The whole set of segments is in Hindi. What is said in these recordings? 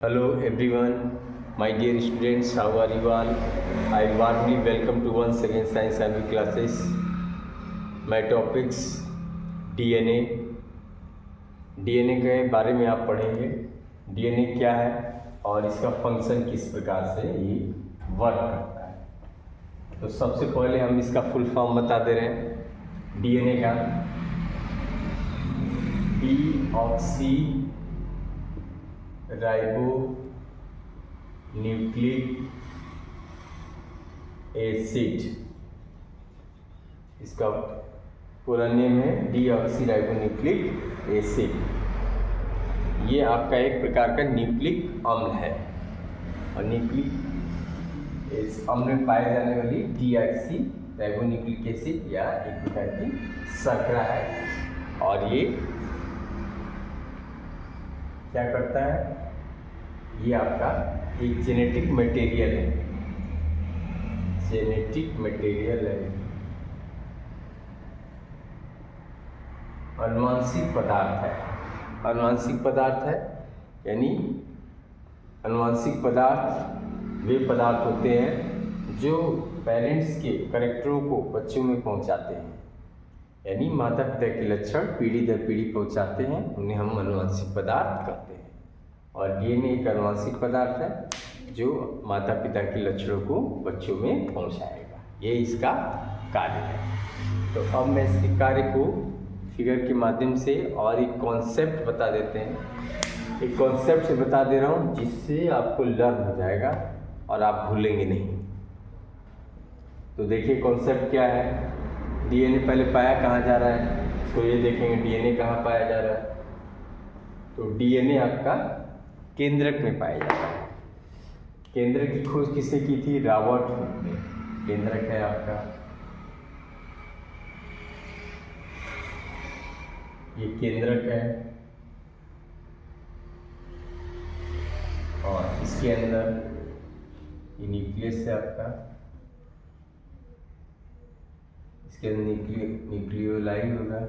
Hello everyone, my dear students, how are you all? I warmly welcome to once again Science and classes. My topics DNA. DNA के बारे में आप पढ़ेंगे। DNA क्या है और इसका फंक्शन किस प्रकार से ये वर्क करता है। तो सबसे पहले हम इसका फुल फॉर्म बता दे रहे हैं। DNA का डीऑक्सी राइबो न्यूक्लिक एसिड, इसका पूरा नेम है डीऑक्सी राइबो न्यूक्लिक एसिड। ये आपका एक प्रकार का न्यूक्लिक अम्ल है और न्यूक्लिक इस अम्ल में पाए जाने वाली डीऑक्सी राइबो न्यूक्लिक एसिड या एक प्रकार की शर्करा है। और ये क्या करता है, ये आपका एक जेनेटिक मटेरियल है, जेनेटिक मटेरियल है, अनुवांशिक पदार्थ है। अनुवांशिक पदार्थ है यानी अनुवांशिक पदार्थ वे पदार्थ होते हैं जो पेरेंट्स के करैक्टरों को बच्चों में पहुंचाते हैं, यानी माता पिता के लक्षण पीढ़ी दर पीढ़ी पहुंचाते हैं, उन्हें हम अनुवांशिक पदार्थ कहते हैं। और डीएनए एक अनुवांशिक पदार्थ है जो माता पिता के लक्षणों को बच्चों में पहुंचाएगा, ये इसका कार्य है। तो अब मैं इसके कार्य को फिगर के माध्यम से और एक कॉन्सेप्ट बता देते हैं। एक कॉन्सेप्ट से बता दे रहा हूँ जिससे आपको लर्न हो जाएगा और आप भूलेंगे नहीं। तो देखिए कॉन्सेप्ट क्या है। डीएनए पहले पाया कहाँ जा रहा है, तो ये देखेंगे डीएनए कहाँ पाया जा रहा है। तो डीएनए आपका केंद्रक में पाया जाता है। केंद्रक की खोज किसने की थी? रॉबर्ट हुक ने। केंद्रक है आपका, ये केंद्रक है और इसके अंदर ये न्यूक्लियस है आपका, इसके अंदर न्यूक्लियोलाई होगा,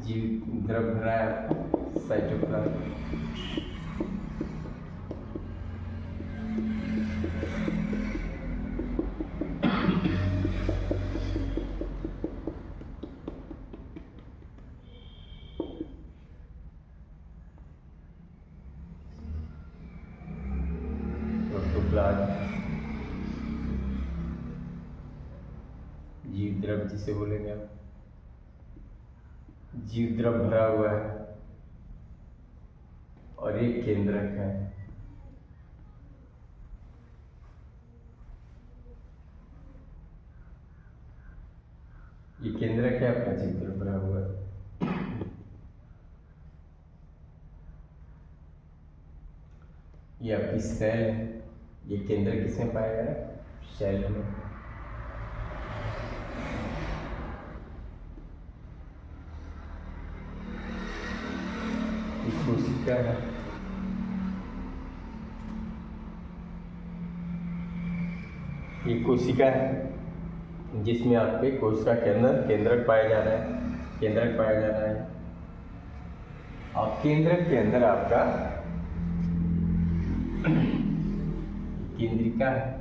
जीव द्रव भरा है आपका साइटोप्लाज्म। जीव द्रव जिसे बोलेंगे आप, जीव द्रव भरा हुआ है और ये केंद्रक है। ये केंद्रक है आपका, जीव द्रव भरा हुआ है। ये आपकी सेल है, ये केंद्र किसमें पाया गया है? सेल में। कोशिका है, ये कोशिका है जिसमें आपके कोशिका के अंदर केंद्रक पाया जा रहा है, केंद्रक पाया जा रहा है। और केंद्रक के अंदर आपका केंद्रिका है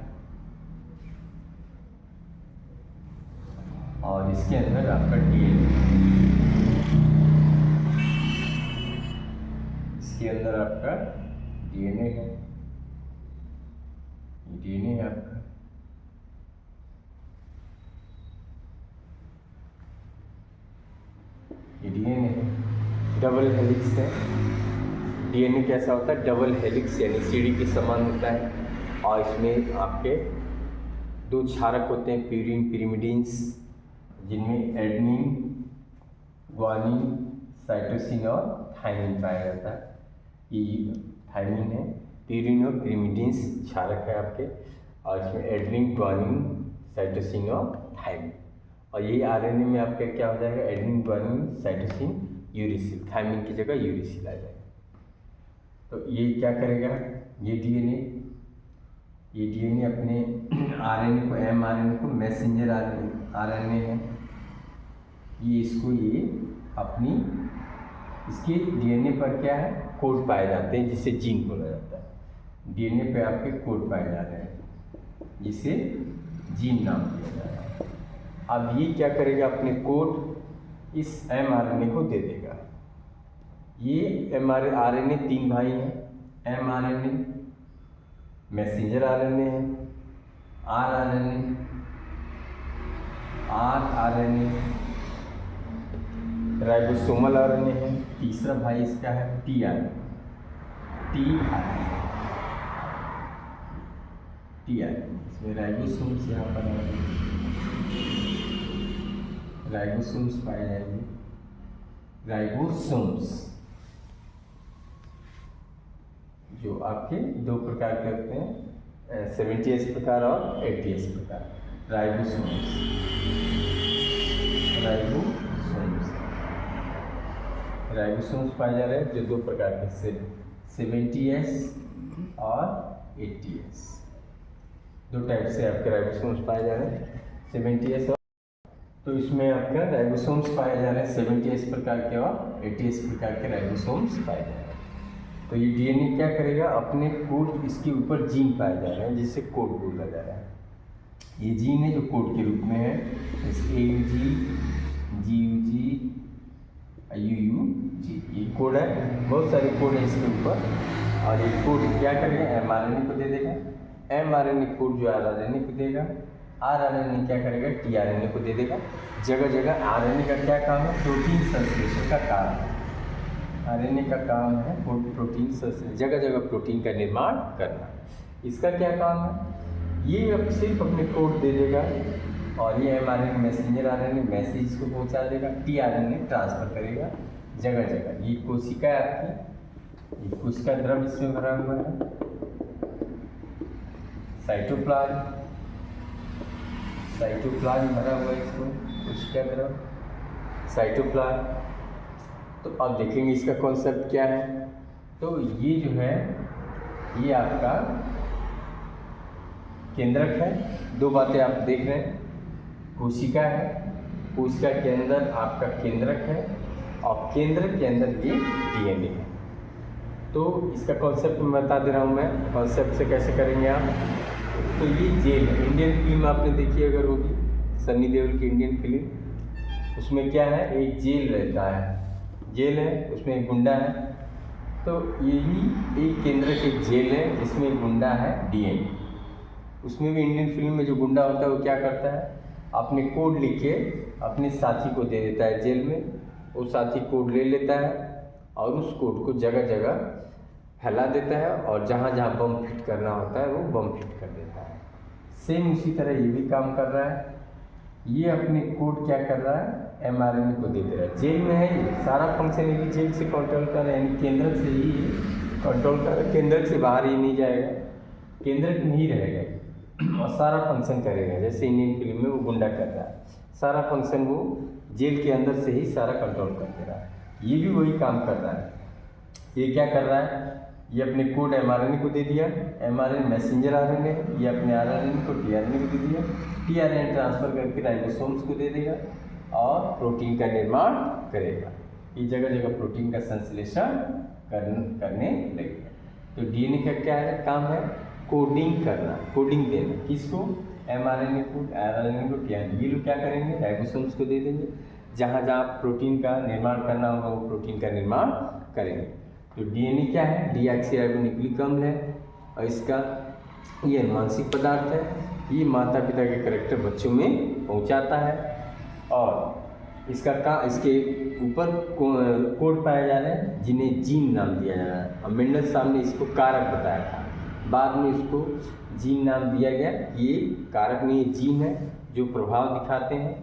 और इसके अंदर आपका डीएनए, इसके अंदर आपका डीएनए है, डीएनए है आपका। ये डीएनए है, डबल हेलिक्स है। डीएनए कैसा होता है? डबल हेलिक्स यानी सीढ़ी के समान होता है और इसमें आपके दो क्षारक होते हैं, प्यूरिन पिरिमिडिन्स, जिनमें एडेनिन, ग्वानिन, साइटोसिन और थायमिन पाया जाता है। ये थायमिन है, प्यूरिन और पिरिमिडिन्स क्षारक है आपके, और इसमें एडेनिन, ग्वानिन, साइटोसिन और थायमिन। और ये आरएनए में आपका क्या हो जाएगा? Adenine, guanine, cytosine, uracil, thymine की जगह यूरिसिल आ जाएगा। तो ये क्या करेगा? ये डीएनए अपने आरएनए को, एमआरएनए को, मैसेंजर आरएनए है, ये इसको ये अपनी इसके डीएनए पर क्या है, कोड पाए जाते हैं जिसे जीन बोला जाता है। डीएनए पे आपके कोड पाए जा रहे हैं जिसे जीन नाम दिया जा रहा है। अब ये क्या करेगा, अपने कोड इस mRNA को दे देगा। ये mRNA 3 भाई हैं, mRNA, मैसेंजर RNA है, rRNA, राइबोसोमल RNA है, तीसरा भाई इसका है tRNA। इसमें राइबोसोम्स यहाँ पर राइबोसोम्स पाए जाएंगे। राइबोसोम्स जो आपके 2 प्रकार के होते हैं, 70S प्रकार और 80S प्रकार। राइबोसोम्स पाए जा रहे हैं जो 2 प्रकार के, 70S और 80S। 2 टाइप से आपके राइबोसोम्स पाए जा रहे हैं, 70S और, तो इसमें आपका राइबोसोम्स पाए जा रहे हैं 70S प्रकार के और 80S प्रकार के राइबोसोम्स पाए जा रहे हैं। तो ये डीएनए क्या करेगा, अपने कोड, इसके ऊपर जीन पाए जा रहे हैं जिससे कोड बोला जा रहा है। ये जीन है जो कोड के रूप में है, AUG, GUG, UUG, ये कोड है। बहुत सारे कोड है इसके ऊपर, और ये कोड क्या करेगा, mRNA को दे देगा। mRNA कोड जो rRNA को देगा, rRNA क्या करेगा, tRNA को दे देगा। जगह जगह RNA का क्या काम है, प्रोटीन संश्लेषण का काम है। RNA का काम है प्रोटीन संश्लेषण, जगह जगह प्रोटीन का निर्माण करना। इसका क्या काम है, ये अब सिर्फ अपने कोड दे देगा, और ये mRNA मैसेंजर RNA मैसेज को पहुंचा देगा, tRNA ट्रांसफर करेगा जगह जगह। ये कोशिका है आपकी, ये कोशिका द्रव इसमें भरा हुआ है, साइटोप्लाज्म भरा हुआ है इसमें, कोशिका द्रव, साइटोप्लाज्म। तो अब देखेंगे इसका कॉन्सेप्ट क्या है। तो ये जो है, ये आपका केंद्रक है। 2 बातें आप देख रहे हैं, कोशिका है, कोशिका के अंदर आपका केंद्रक है, और केंद्रक के अंदर ये डीएनए है। तो इसका कॉन्सेप्ट मैं बता दे रहा हूँ, मैं कॉन्सेप्ट से कैसे करेंगे आप। तो ये जेल है, इंडियन फिल्म आपने देखी अगर होगी, सन्नी देओल की इंडियन फिल्म, उसमें क्या है, एक जेल रहता है, जेल है, उसमें एक गुंडा है। तो यही एक केंद्र के जेल है जिसमें एक गुंडा है डीएनए। उसमें भी इंडियन फिल्म में जो गुंडा होता है वो क्या करता है, अपने कोड लिख के अपने साथी को दे देता है जेल में। वो साथी कोड ले लेता है और उस कोड को जगह जगह फैला देता है, और जहाँ जहाँ बम फिट करना होता है वो बम फिट कर देता है। सेम उसी तरह ये भी काम कर रहा है। ये अपने कोड क्या कर रहा है, mRNA को दे दे रहा है। जेल में है, ये सारा फंक्शन ये जेल से कंट्रोल कर रहा है, यानी केंद्रक से ही कंट्रोल कर रहा है, केंद्रक से बाहर ही नहीं जाएगा, केंद्रक में ही रहेगा और सारा फंक्शन करेगा। जैसे इंडियन फिल्म में वो गुंडा कर रहा है, सारा फंक्शन वो जेल के अंदर से ही सारा कंट्रोल कर दे रहा है। ये भी वही काम कर रहा है। ये क्या कर रहा है, ये अपने कोड mRNA को दे दिया, mRNA मैसेंजर RNA, ये अपने rRNA को tRNA को दे दिया, tRNA ट्रांसफर करके राइबोसोम्स को दे देगा और प्रोटीन का निर्माण करेगा। ये जगह जगह प्रोटीन का संश्लेषण करने लगेगा। तो डीएनए का क्या है, काम है कोडिंग करना, कोडिंग देना। किसको, mRNA को, rRNA को, tRNA। ये लोग क्या करेंगे, राइबोसोम्स को दे देंगे, जहाँ जहाँ प्रोटीन का निर्माण करना होगा वो प्रोटीन का निर्माण करेंगे। तो डीएनए क्या है, डीऑक्सीराइबोन्यूक्लिक अम्ल है, और इसका ये अनुवांशिक पदार्थ है। ये माता पिता के करैक्टर बच्चों में पहुंचाता है, और इसके ऊपर कोड पाए जा रहे हैं जिन्हें जीन नाम दिया जा रहा है। और मेंडल साहब ने इसको कारक बताया था, बाद में इसको जीन नाम दिया गया। ये कारक नहीं, ये जीन है जो प्रभाव दिखाते हैं।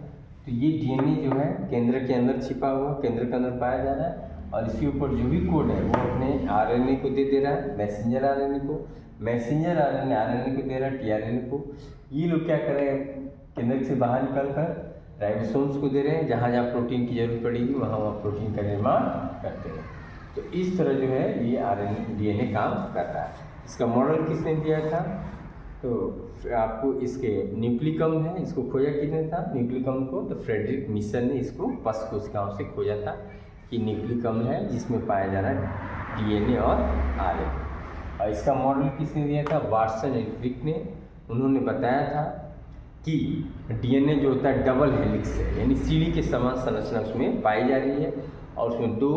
तो ये डीएनए जो है केंद्र के अंदर छिपा हुआ, केंद्र के अंदर पाया जा रहा है, और इसके ऊपर जो भी कोड है वो अपने आरएनए को दे दे रहा है, मैसेंजर आरएनए को, मैसेंजर आरएनए को दे रहा है टीआरएनए को। ये लोग क्या कर रहे हैं, केंद्र से बाहर निकल कर राइबोसोम्स को दे रहे हैं, जहाँ जहाँ प्रोटीन की जरूरत पड़ेगी वहाँ वहाँ प्रोटीन का निर्माण करते हैं। तो इस तरह जो है ये आरएनए डीएनए काम कर रहा है। इसका मॉडल किसने दिया था, तो आपको इसके न्यूक्लिक अम्ल है, इसको खोजा किसने था न्यूक्लिक अम्ल को, तो फ्रेडरिक मिशन ने इसको पस कोशिकाओं से खोजा था। कि न्यूक्लिक अम्ल है जिसमें पाया जा रहा है डीएनए और आरएनए। और इसका मॉडल किसने दिया था? वाटसन एंड क्रिक ने। उन्होंने बताया था कि डीएनए जो होता है डबल हेलिक्स है, यानी सीढ़ी के समान संरचना उसमें पाई जा रही है और उसमें दो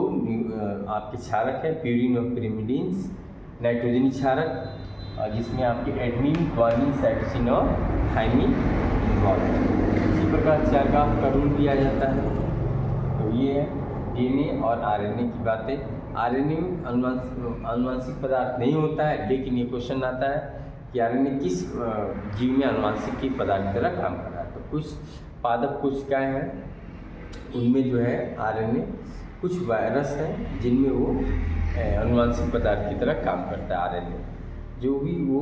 आपके क्षारक है, प्यूरिन और पिरिमिडीन्स, नाइट्रोजनी क्षारक, जिसमें आपके एडमिन, ग्वानिन, साइटोसिन और थाइमिन इन्वॉल्व है। इसी प्रकार चारगाफ का रूल दिया जाता है। तो ये है डीएनए और आरएनए की बातें। आरएनए अनुवांशिक पदार्थ नहीं होता है, लेकिन ये क्वेश्चन आता है कि आरएनए किस जीव में अनुवांशिक की पदार्थ की तरह काम कर रहा है। तो कुछ पादप कोशिकाएं हैं, उनमें जो है आरएनए, कुछ वायरस हैं जिनमें वो अनुवांशिक पदार्थ की तरह काम करता है। आरएनए जो भी वो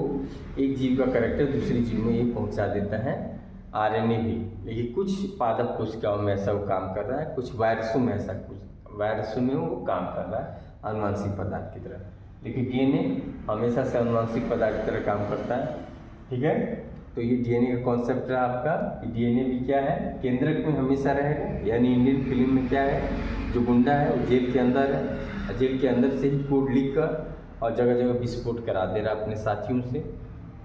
एक जीव का कैरेक्टर दूसरे जीव में ये पहुंचा देता है, आरएनए भी। लेकिन कुछ पादप कोशिकाओं में ऐसा वो काम कर रहा है, कुछ वायरसों में ऐसा, कुछ वायरसों में वो काम कर रहा है अनुवांशिक पदार्थ की तरह। लेकिन डीएनए हमेशा से अनुवांशिक पदार्थ की तरह काम करता है। ठीक है, तो ये डीएनए का कॉन्सेप्ट रहा आपका। डीएनए भी क्या है? केंद्रक में हमेशा रहेगा, यानी इंडियन फिल्म में क्या है, जो गुंडा है वो जेल के अंदर है, जेल के अंदर से ही कोड लिख कर और जगह जगह विस्फोट करा दे रहा है अपने साथियों से।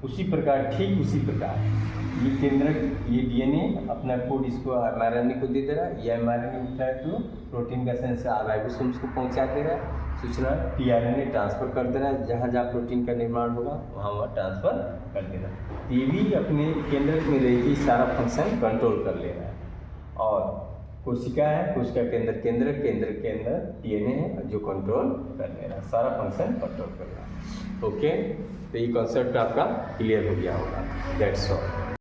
उसी प्रकार, ठीक उसी प्रकार ये केंद्रक, ये डीएनए अपना कोड इसको एमआरएनए को दे दे रहा है, या एमआरएनए उठा तो प्रोटीन का सेंस राइबोसोम्स को पहुंचा दे रहा है, सूचना टीआरएनए ट्रांसफर कर दे रहा है, जहाँ जहाँ प्रोटीन का निर्माण होगा वहाँ वहाँ ट्रांसफर कर दे रहा है। ये भी अपने केंद्रक में रह के सारा फंक्शन कंट्रोल कर ले रहा है। और कोशिका है, कोशिका के अंदर केंद्रक, केंद्र के अंदर डीएनए है जो कंट्रोल कर ले रहा है, सारा फंक्शन कंट्रोल कर रहा है। ओके, तो ये कॉन्सेप्ट आपका क्लियर हो गया होगा। That's all.